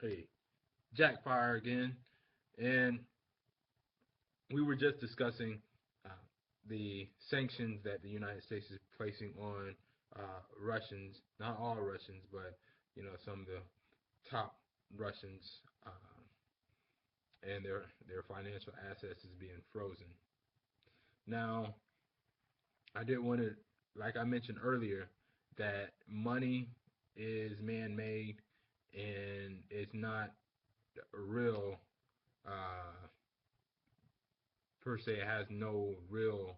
Hey, Jack Fire again, and we were just discussing uh, the sanctions that the United States is placing on Russians. Not all Russians, but some of the top Russians, and their financial assets is being frozen. Now, I did want to, like I mentioned earlier, that money is man-made and it's not real uh, per se. It has no real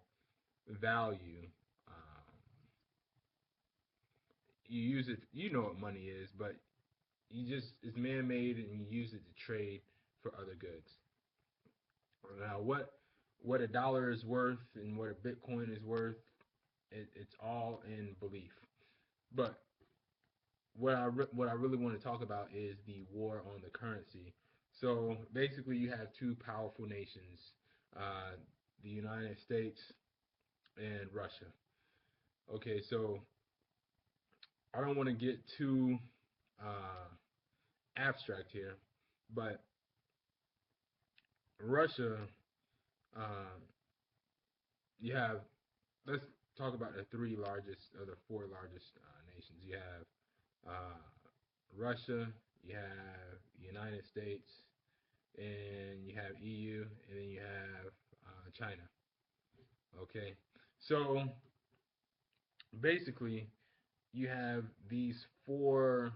value. Um, you use it, you know what money is, but you just it's man-made and you use it to trade for other goods. Now, what a dollar is worth and what a Bitcoin is worth, it's all in belief. But what I really want to talk about is the war on the currency. So basically, you have two powerful nations, uh, the United States and Russia. Okay, so I don't want to get too uh, abstract here, but Russia, uh, you have, let's talk about the three largest or the four largest nations. You have Russia, you have the United States, and you have EU, and then you have China. Okay, so basically, you have these four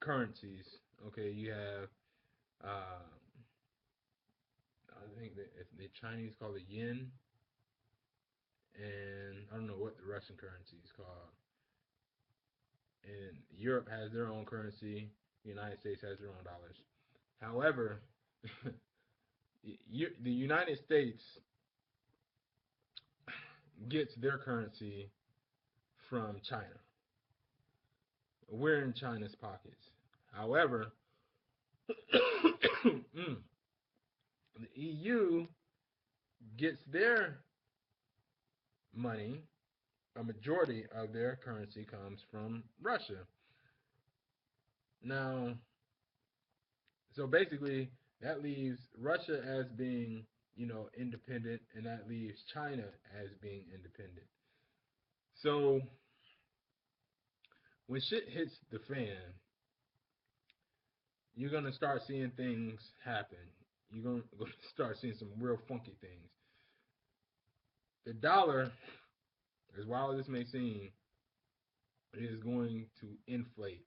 currencies. Okay, you have uh, I think the Chinese call it yen, and I don't know what the Russian currency is called. And Europe has their own currency. The United States has their own dollars. However, the United States gets their currency from China. We're in China's pockets. However, the EU gets their money, a majority of their currency comes from Russia. Now, so basically, that leaves Russia as being, independent, and that leaves China as being independent. So when shit hits the fan, you're gonna start seeing things happen. You're gonna start seeing some real funky things. The dollar, as wild as this may seem, is going to inflate,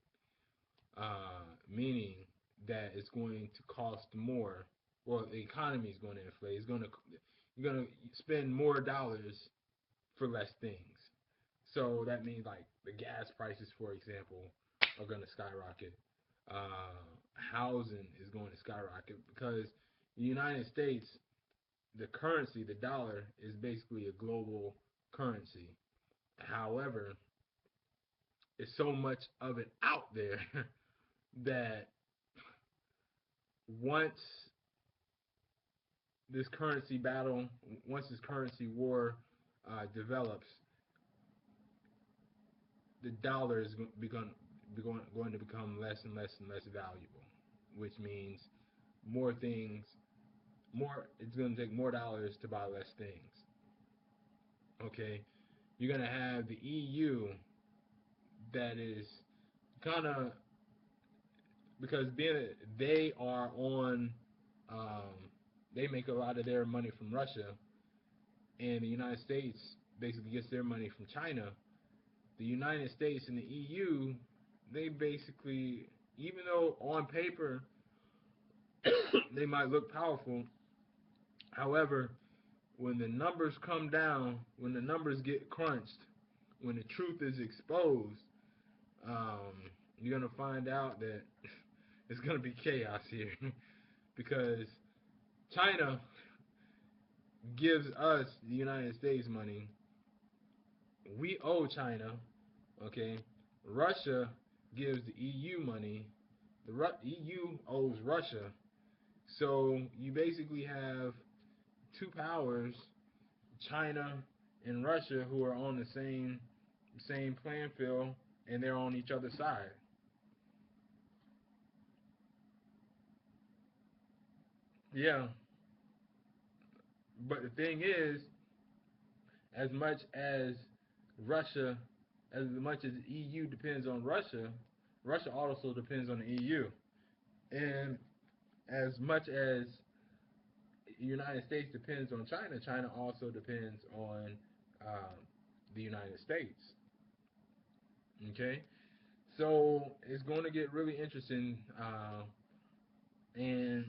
meaning that it's going to cost more. Well, the economy is going to inflate. You're going to spend more dollars for less things. So that means like the gas prices, for example, are going to skyrocket. Housing is going to skyrocket because the United States, the currency, the dollar, is basically a global currency. However, there's so much of it out there that once this currency battle, once this currency war develops, the dollar is going to become less and less and less valuable, which means more things, more. It's going to take more dollars to buy less things. Okay, you're going to have the EU that is kind of because being they are on, um, they make a lot of their money from Russia, and the United States basically gets their money from China. The United States and the EU, they basically, even though on paper they might look powerful, however, when the numbers come down, when the numbers get crunched, when the truth is exposed, you're gonna find out that it's gonna be chaos here because China gives us the United States money. We owe China, okay? Russia gives the EU money. The EU owes Russia. So you basically have two powers, China and Russia, who are on the same playing field, and they're on each other's side. Yeah, but the thing is, as much as Russia, as much as the EU depends on Russia, Russia also depends on the EU. And as much as the United States depends on China, China also depends on um, the United States. Okay, so it's going to get really interesting, and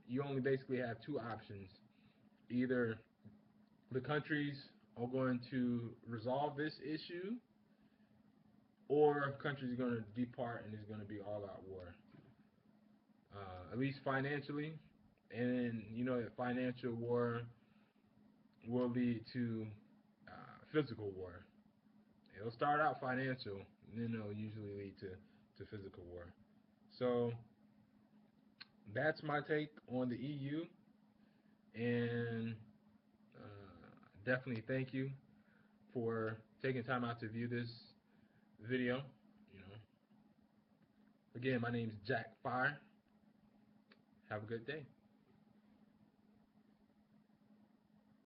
you only basically have two options: either the countries are going to resolve this issue, or countries are going to depart and it's going to be all-out war. At least financially, and you know that financial war will lead to physical war. It'll start out financial, and then it'll usually lead to physical war. So that's my take on the EU, and definitely thank you for taking time out to view this video. You know, again, my name is Jack Fire. Have a good day.